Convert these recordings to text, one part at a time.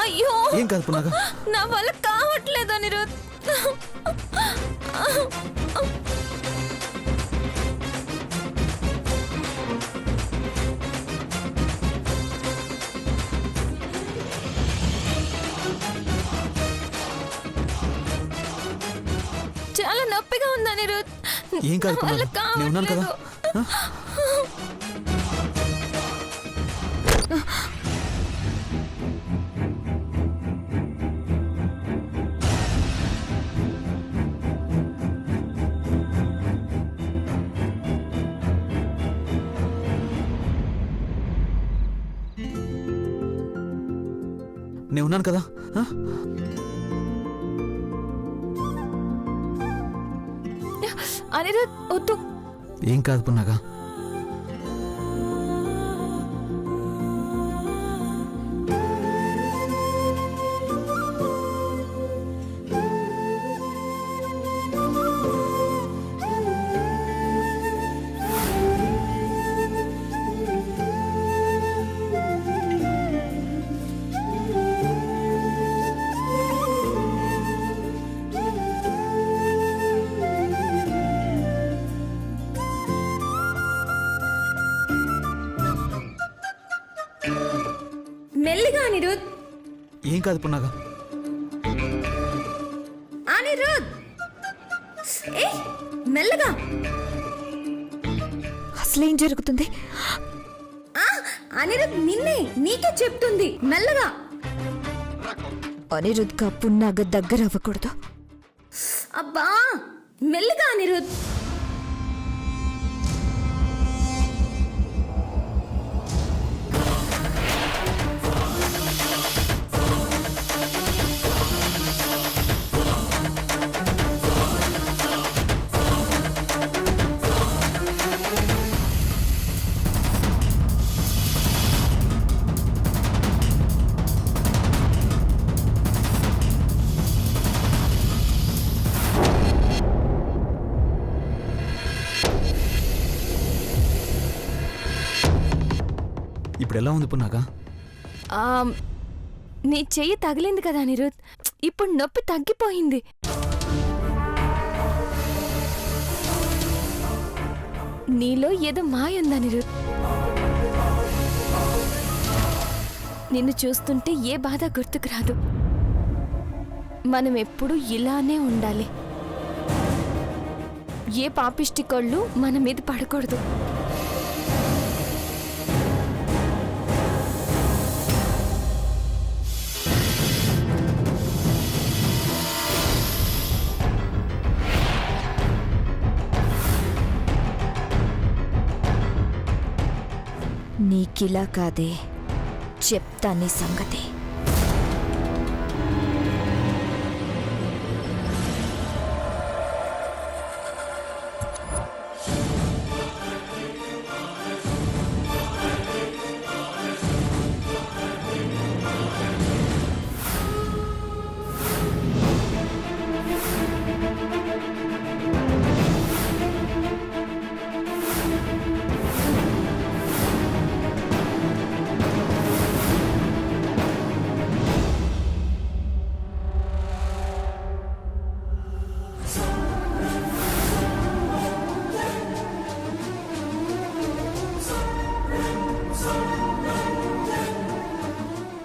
అయ్యో ఏం కాదు పున్నాగా. నా వల్ల కావట్లేదు అనిరుద్. చాలా నొప్పిగా ఉంది అనిరుద్. ఏం కాదు నా వల్ల పున్నాగా, నేను ఉన్నాను కదా. కావట్లేదు. నేను ఉన్నాను కదా. అనిరుద్ వద్దు. ఏం కాదు పున్నాగా. మెల్లిగా అనిరుద్. ఏం కాదు పున్నాగా. అనిరుద్ ఏ మెల్లగా. అసలేం జరుగుతుంది? అనిరుద్ నిన్నే, నీకే చెప్తుంది మెల్లగా. అనిరుద్ కా పున్నాగ దగ్గర అవ్వకూడదు. అబ్బా మెల్లగా అనిరుద్. ఇప్పుడు ఎలా ఉంది పున్నాగా? నీ చెయ్యి తగిలింది కదా అనిరుద్, ఇప్పుడు నొప్పి తగ్గిపోయింది. నీలో ఏదో మాయ ఉంది అనిరుద్. నిన్ను చూస్తుంటే ఏ బాధ గుర్తుకు రాదు. మనం ఎప్పుడూ ఇలానే ఉండాలి. ఏ పాపిష్టి కళ్ళు మన మీద పడకూడదు. నీకిలా కాదే, చెప్తా నీ సంగతి.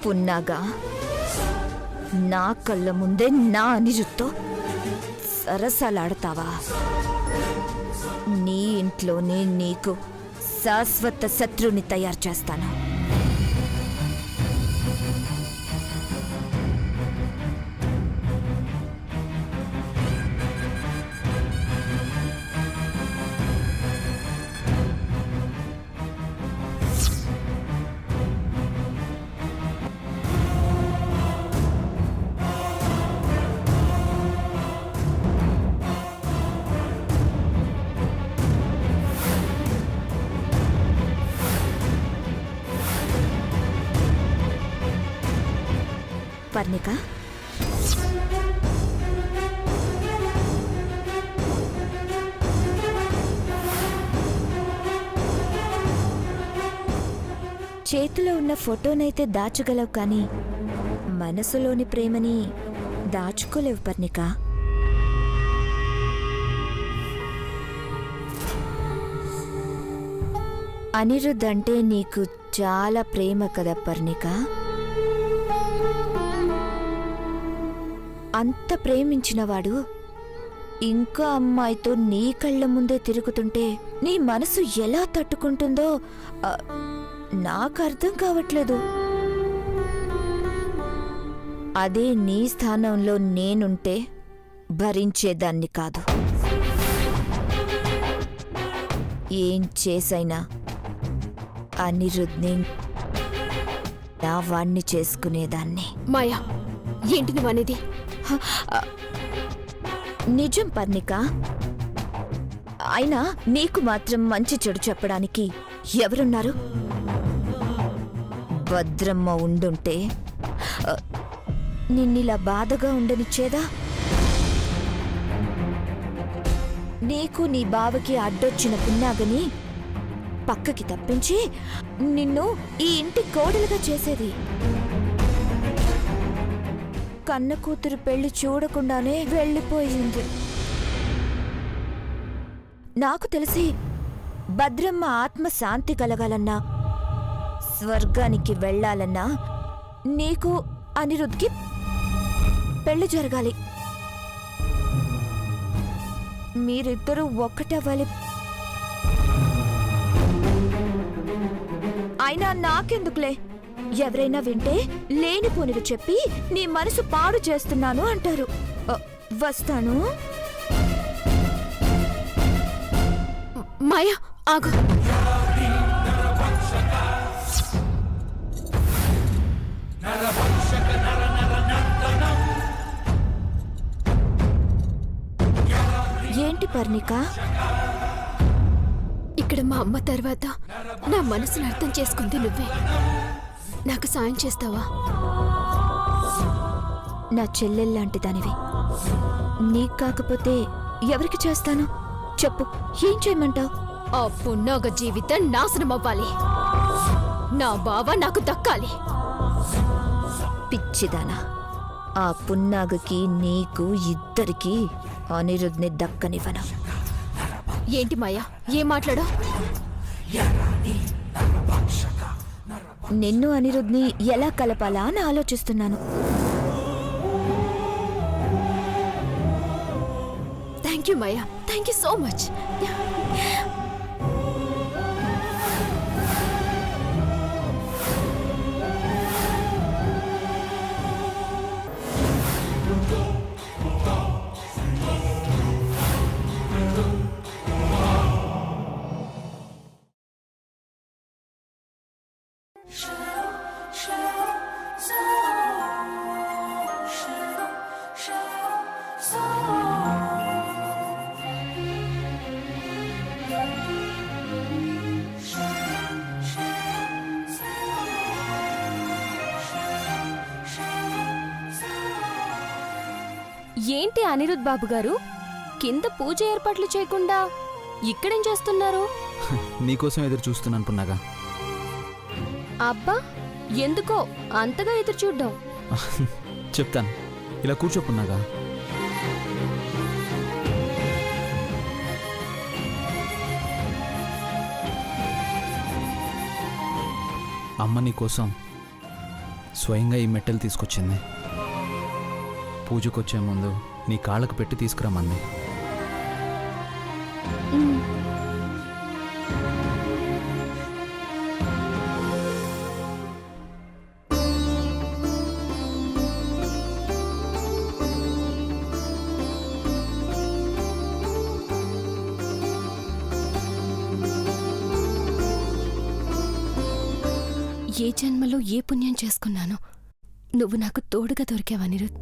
పున్నాగా, నా కళ్ళ ముందే నా అనిరుద్తో సరసాలాడతావా? నీ ఇంట్లోనే నీకు శాశ్వత శత్రుని తయారు చేస్తాను. పర్ణిక, చేతిలో ఉన్న ఫోటోనైతే దాచగలవు, కానీ మనసులోని ప్రేమని దాచుకోలేవు పర్ణిక. అనిరుద్ధ్ అంటే నీకు చాలా ప్రేమ కదా పర్ణిక. అంత ప్రేమించినవాడు ఇంకో అమ్మాయితో నీ కళ్ళ ముందే తిరుగుతుంటే నీ మనసు ఎలా తట్టుకుంటుందో నాకు అర్థం కావట్లేదు. అదే నీ స్థానంలో నేనుంటే భరించేదాన్ని కాదు. ఏం చేసైనా అనిరుద్ధ్ని నా వాణ్ణి చేసుకునేదాన్ని. మాయా, ఏంటి నువ్వనేది? నిజం పర్ణిక. అయినా నీకు మాత్రం మంచి చెడు చెప్పడానికి ఎవరున్నారు? భద్రమ్మ ఉండుంటే నిన్నిలా బాధగా ఉండనిచ్చేదా? నీకు నీ బావకి అడ్డొచ్చిన పున్నాగని పక్కకి తప్పించి నిన్ను ఈ ఇంటి కోడలుగా చేసేది. కన్న కూతురు పెళ్లి చూడకుండానే వెళ్ళిపోయింది. నాకు తెలిసి భద్రమ్మ ఆత్మ శాంతి కలగాలన్నా, స్వర్గానికి వెళ్ళాలన్నా నీకు అనిరుద్ధ్కి పెళ్లి జరగాలి. మీరిద్దరూ ఒక్కటవ్వాలి. అయినా నాకెందుకులే, ఎవరైనా వింటే లేనిపోనివి చెప్పి నీ మనసు పాడు చేస్తున్నాను అంటారు. వస్తాను. మాయా, ఆగు. ఏంటి పర్ణిక? ఇక్కడ మా అమ్మ తర్వాత నా మనసును అర్థం చేసుకుంది నువ్వే. నాకు సాయం చేస్తావా? నా చెల్లెల్లాంటి దానివి. నీకు కాకపోతే ఎవరికి చేస్తాను చెప్పు. ఏం చేయమంటావు? ఆ పున్నాగ జీవితం నాశనం అవ్వాలి. నా బావ నాకు దక్కాలి. పిచ్చిదానా, ఆ పున్నాగకి నీకు ఇద్దరికి అనిరుద్ధ్ని దక్కనివ్వను. ఏంటి మాయా, ఏం మాట్లాడా? నిన్ను అనిరుద్ధ్ని ఎలా కలపాలా అని ఆలోచిస్తున్నాను. Thank you Maya, thank you so much. ఏంటి అనిరుద్ బాబు గారు, కింద పూజ ఏర్పాట్లు చేయకుండా ఇక్కడేం చేస్తున్నారు? నీకోసం ఎదురు చూస్తున్నాను పున్నాగా. అబ్బా, ఎందుకో అంతగా ఎదురు చూడ్డం? చెప్తాను, ఇలా కూర్చో పున్నాగా. అమ్మ నీకోసం స్వయంగా ఈ మెట్టెలు తీసుకొచ్చింది. పూజకొచ్చే ముందు నీ కాళ్ళకు పెట్టి తీసుకురమ్మంది. ఏ జన్మలో ఏ పుణ్యం చేసుకున్నాను, నువ్వు నాకు తోడుగా దొరికావు అనిరుద్.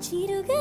చిరుగ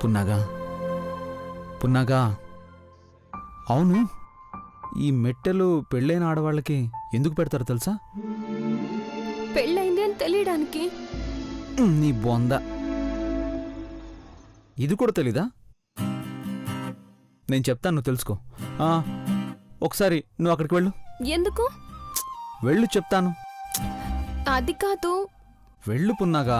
పున్నాగా పున్నాగా, అవును, ఈ మెట్టెలు పెళ్ళైన ఆడవాళ్ళకి ఎందుకు పెడతారు తెలుసా? పెళ్ళైంది అని తెలియడానికి. నీ బొంద, ఇది కూడా తెలీదా? నేను చెప్తాను, నువ్వు తెలుసుకో. ఒకసారి నువ్వు అక్కడికి వెళ్ళు. ఎందుకు? వెళ్ళు చెప్తాను. అది కాదు. వెళ్ళు పున్నాగా.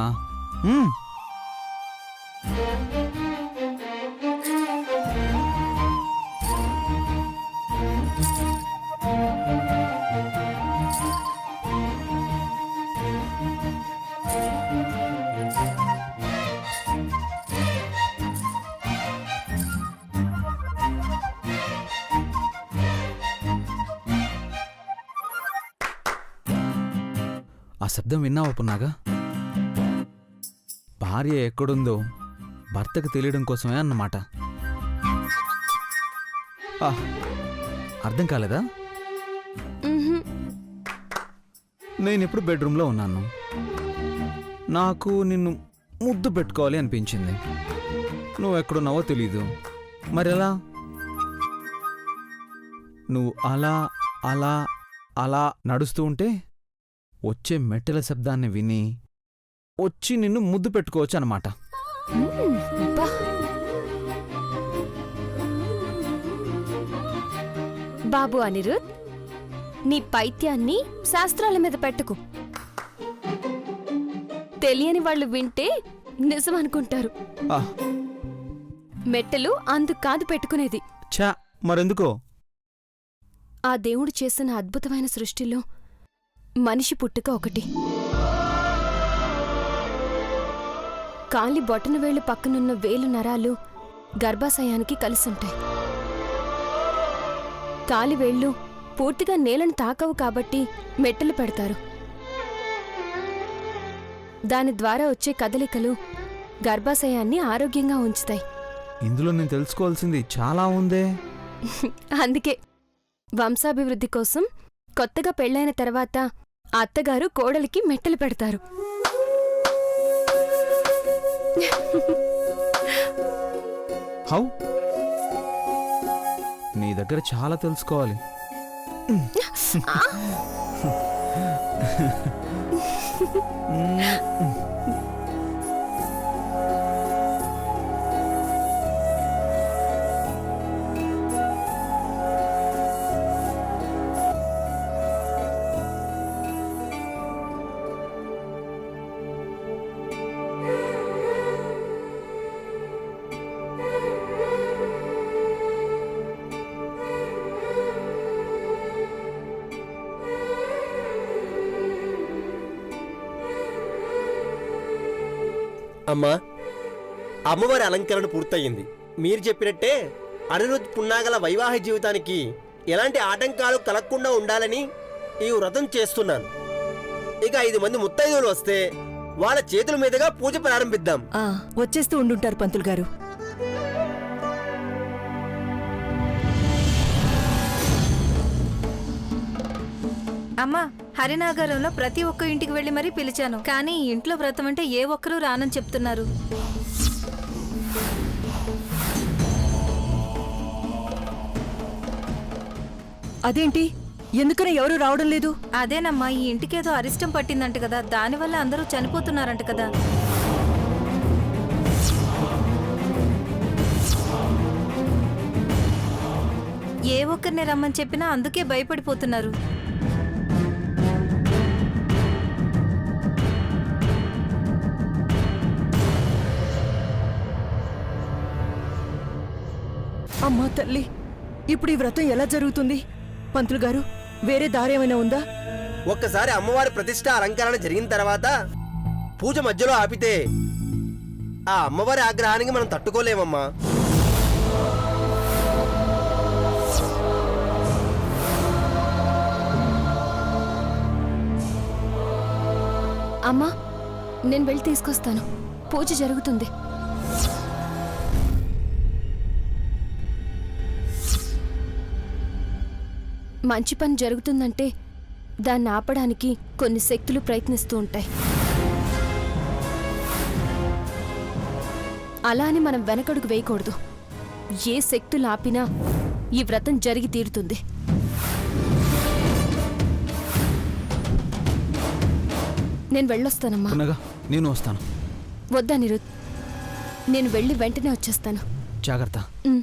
ఆ శబ్దం విన్నావా పున్నాగా? భార్య ఎక్కడుందో భర్తకు తెలియడం కోసమే అన్నమాట. అర్థం కాలేదా? ఉహుం. నేనెప్పుడు బెడ్రూమ్లో ఉన్నాను. నాకు నిన్ను ముద్దు పెట్టుకోవాలి అనిపించింది. నువ్వు ఎక్కడున్నావో తెలీదు. మరెలా? నువ్వు అలా అలా అలా నడుస్తూ ఉంటే వచ్చే మెట్టెల శబ్దాన్ని విని వచ్చి నిన్ను ముద్దు పెట్టుకోవచ్చు అన్నమాట. అబ్బా. బాబు అనిరుద్, నీ పైత్యాన్ని శాస్త్రాల మీద పెట్టుకు. తెలియని వాళ్ళు వింటే నిజం అనుకుంటారు. ఆ, మెట్టెలు అందుకు కాదు పెట్టుకునేది. ఛా, మరెందుకో? ఆ దేవుడు చేసిన అద్భుతమైన సృష్టిలో మనిషి పుట్టుక ఒకటి. కాలి బొటన వేళ్లు పక్కనున్న వేలు నరాలు గర్భాశయానికి కలిసుంటాయి. కాలి వేళ్లు పూర్తిగా నేలను తాకవు కాబట్టి మెట్టెలు పెడతారు. దాని ద్వారా వచ్చే కదలికలు గర్భాశయాన్ని ఆరోగ్యంగా ఉంచుతాయి. ఇందులో నేను తెలుసుకోవాల్సింది చాలా ఉందే. అందుకే వంశాభివృద్ధి కోసం కొత్తగా పెళ్ళైన తర్వాత అత్తగారు కోడలికి మెట్టెలు పెడతారు. హౌ? నీ దగ్గర చాలా తెలుసుకోవాలి. అమ్మా, అమ్మవారి అలంకరణ పూర్తయింది. మీరు చెప్పినట్టే అనిరుద్ పున్నాగల వైవాహిక జీవితానికి ఎలాంటి ఆటంకాలు కలగకుండా ఉండాలని ఈ వ్రతం చేస్తున్నాను. ఇక 5 మంది ముత్తైదువులు వస్తే వాళ్ళ చేతుల మీదుగా పూజ ప్రారంభిద్దాం. వచ్చేస్తూ ఉండుంటారు పంతులు గారు. అమ్మా, హరినాగారంలో ప్రతి ఒక్క ఇంటికి వెళ్లి మరీ పిలిచాను, కానీ ఇంట్లో వ్రతం అంటే ఏ ఒక్కరూ రానని చెప్తున్నారు. అదేంటి, ఎందుకని ఎవరూ రావడం లేదు? అదేనమ్మా, ఈ ఇంటికేదో అరిష్టం పట్టిందంట కదా, దానివల్ల అందరూ చనిపోతున్నారంట కదా. ఏ ఒక్కరిని రమ్మని చెప్పినా అందుకే భయపడిపోతున్నారు. అమ్మా తల్లి, ఇప్పుడు ఈ వ్రతం ఎలా జరుగుతుంది? పంతులు గారు, వేరే దారేమైనా ఉందా? ఒక్కసారి అమ్మవారి ప్రతిష్ట అలంకరణ జరిగిన తర్వాత పూజ మధ్యలో ఆపితే ఆ అమ్మవారి ఆగ్రహానికి మనం తట్టుకోలేమమ్మా. అమ్మా, నేను వెళ్ళి తీసుకొస్తాను. పూజ జరుగుతుంది. మంచి పని జరుగుతుందంటే దాన్ని ఆపడానికి కొన్ని శక్తులు ప్రయత్నిస్తూ ఉంటాయి. అలా అని మనం వెనకడుగు వేయకూడదు. ఏ శక్తులు ఆపినా ఈ వ్రతం జరిగి తీరుతుంది. నేను వెళ్ళొస్తానమ్మా. పున్నగా నేను వస్తాను. వద్దా నిరుద్, నేను వెళ్ళి వెంటనే వచ్చేస్తాను. జాగ్రత్త. ఉమ్.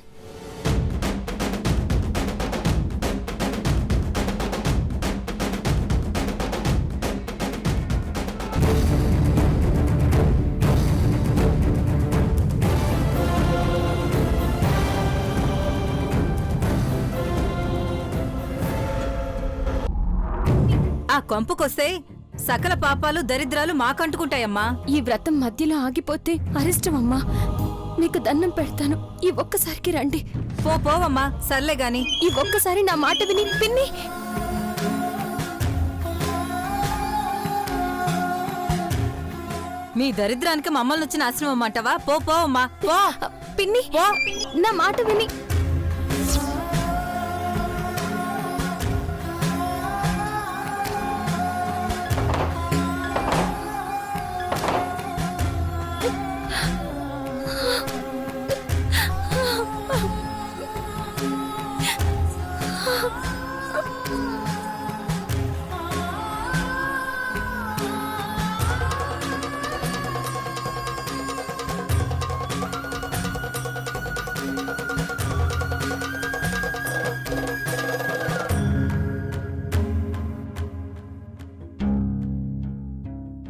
ఆ కొంపకొస్తే సకల పాపాలు దరిద్రాలు మాకంటుకుంటాయమ్మా. ఈ వ్రతం మధ్యలో ఆగిపోతే అరిష్టమమ్మా. మీకు దండం పెడతాను, ఈ ఒక్కసారికి రండి. పోవమ్మా, సర్లే గాని. ఈ ఒక్కసారి నా మాట విని పిన్ని. మీ దరిద్రానికి మమ్మల్ని వచ్చి నాశనం అమ్మంటావా? పోవమ్మా, పో. పిన్ని, నా మాట విని.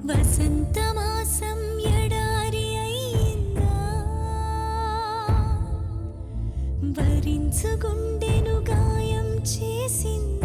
వసంతమాసం ఎడారి అయిందా, వరించు గుండెను గాయం చేసిందా.